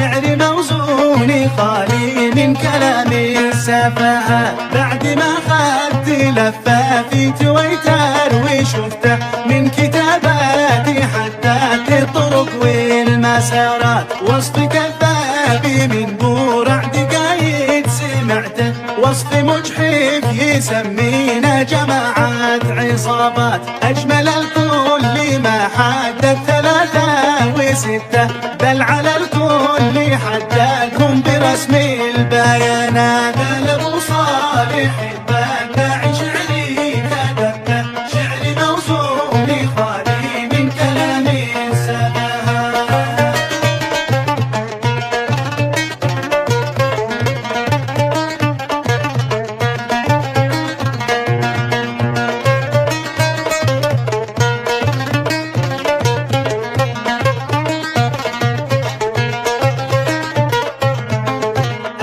شعر موزوني خالي من كلام السفاهة. بعد ما خدت لفة في تويتر وشفته من كتاباتي حددت الطرق والمسارات، وصف كذابي من بورع دقايق سمعته، وصف مجحف يسمينا جماعات عصابات. أجمل الكل ما حدد 3 و6، بل على الكل حددهم برسم البيانات. قال أبو صالح البداعي شعري كتبته، شعري موزوني خالي من كلام السفاهة.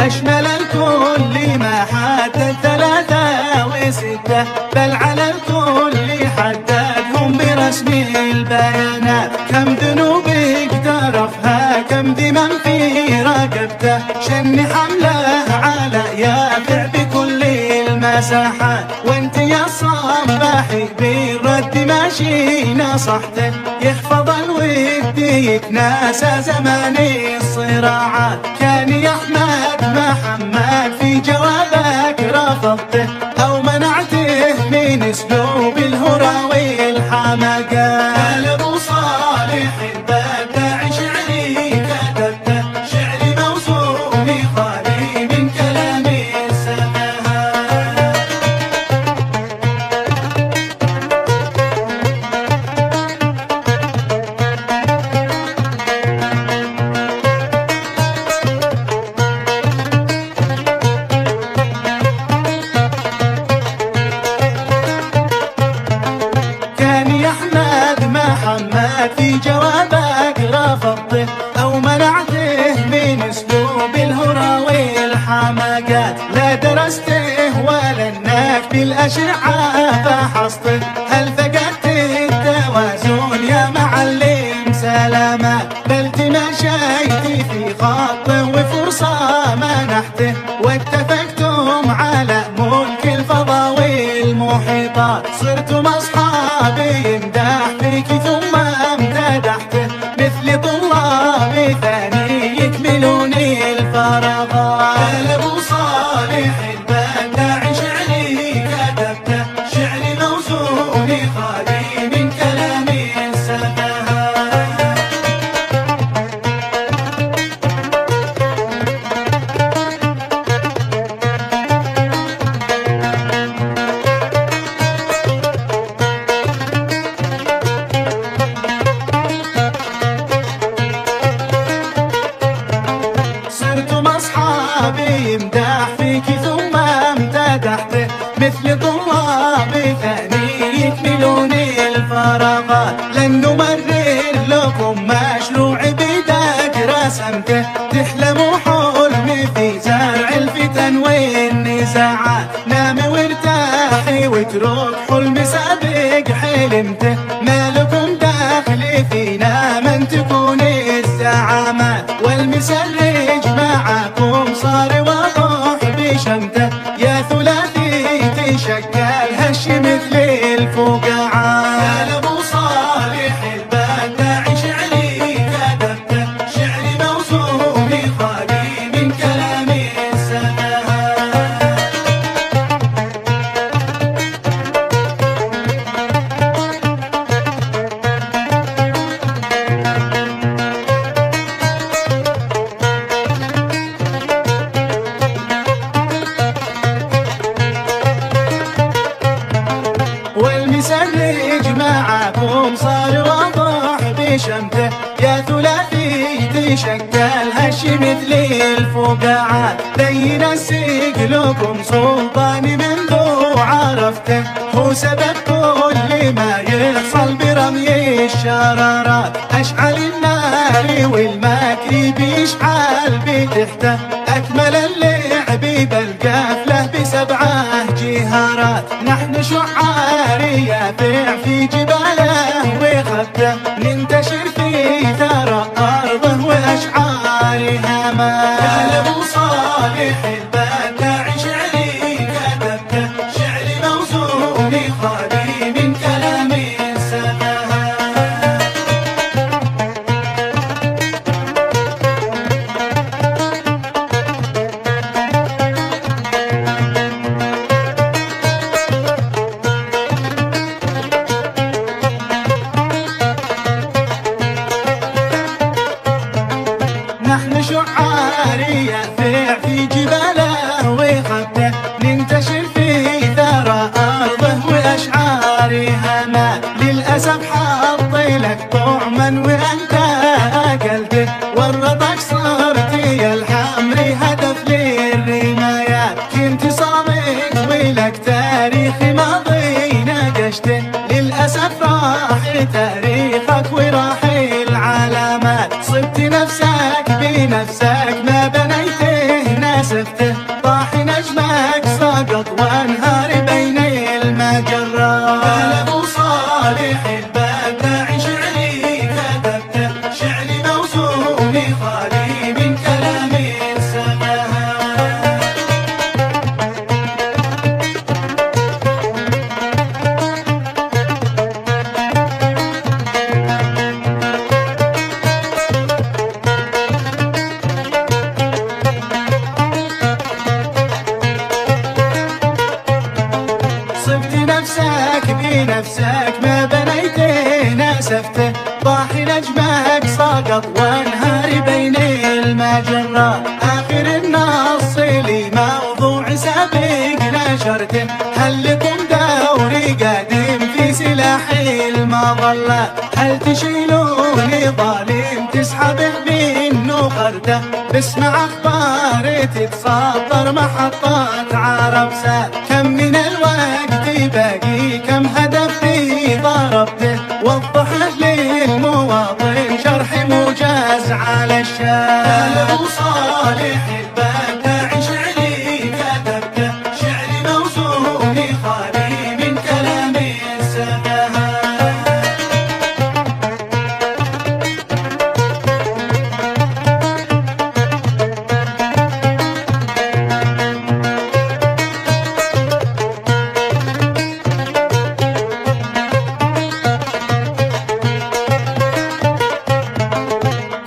أشمل الكل ما حدد 3 و6، بل على الكل حددهم برسم البيانات. كم ذنوب اقترفها، كم دمم في رقبته، شن حمله على يافع بكل المساحات. وانت يا صباحي بالرد ماشي نصحته، يحفظ الود يتناسى زمان الصراعات. كان يا احمد محمد في جوابك رفضته، او منعته من اسلوب الهرى والحماقات. قال ابو صالح البداعي شعري كتبته، شعري موزوني خالي من كلام السفاهة. محمد في جوابك رفضته، أو منعته من أسلوب الهرى والحماقات. لا درسته ولا إنك بالأشعة فحصته، هل فقدت التوازن يا معلم سلامات؟ بل تمشيت في خط وفرصة منحته، واتفقتم على ملك الفضاء والمحيطات. صرتم أصحاب يمدح فيك ثم امتدحته، مثل طلاب ثاني يكملون الفراغات. قال ابو صالح البداعي شعري كتبته، شعري موزوني خالي من كلام السفاهة. صرتم أصحابي يمدح فيك ثم امتدحته، مثل طلاب ثاني يكملون الفراغات. لن نمرر لكم مشروع بدك رسمته، تحلموا حلم في زرع الفتن والنزاعات. نام وارتاحي واترك حلم سابق حلمته، ما لكم دخل فينا من تكون الزعامات. والمسرج معكم صار واضح بشمته، يا ثلاثي تشكل هش مثل الفقاعات. قال ابو صالح البداعي شعري كتبته، شعري موزوني خالي من كلام السفاهة. والمسرج معكم صار واضح بشمته، يا ثلاثي تشكل هش مثل الفقاعات. بين السجلكم سلطاني منذ عرفته، هو سبب كل ما يحصل برمي الشرارات. أشعل النار والمكر بيشعل بتحته، أكمل اللعب بالقفلة ب7 جهارات. نحن شعار يافع في جباله وخده، ننتشر في ثرى أرضه وأشعارها. العلامات. يا ابو صالح البداع شعري كتبته، شعري موزون خالي من كلام السفهاء. نحن شعاري يثيع في جباله وخده، ننتشر في ثرى أرضه وأشعاري هما. للأسف حطي لك طعما وأنت أكلته، ورطك صرت يا الحمري هدف للرمايات. كنت صادق ولك تاريخ ماضي ناقشته، للأسف راح تاريخك وراح العلامات. صبت نفسك بنفسك ما بنيته ناسفته، طاح نجمك سقط وانهار بين المجرات. يا ابو صالح البداع شعري كتبته، شعري موزون خالي من كلام السفهاء. صبت نفسك بنفسك ما بنيته ناسفته، طاح نجمك سقط وانهار بين المجرات. آخر النص لي موضوع سابق نشرته، هل لكم دوري قادم في سلاح المظلة؟ هل تشيلوني ظالم تسحبه منه خرده؟ باسمع اخبار تتصدر محطات عرب سال. كم من الوقت باقي كم هدف في ضربته، وضحه للمواطن شرح موجز على الشام. يا ابو صالح البداع شعري كتبته، شعري موزون خالي من كلام السفهاء.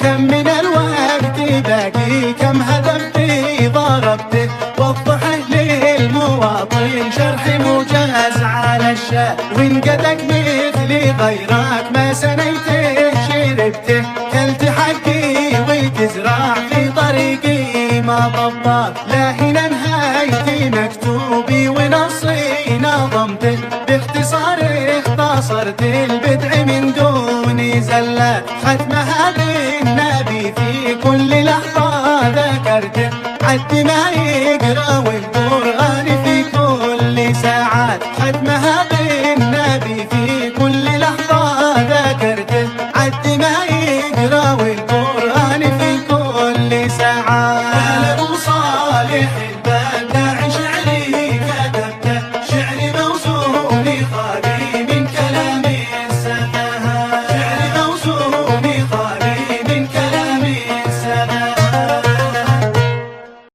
كم من الوقت باقي كم هدف في ضربته، وضحه للمواطن شرح موجز على الشام. وانقدك مثلي غيرك ما سنيته شربته، كلت حقي وتزرع في طريقي ما ضبط. لا هنا نهايتي مكتوبي ونصي نظمته، باختصار اختصرت البدع من دون زلات. ختم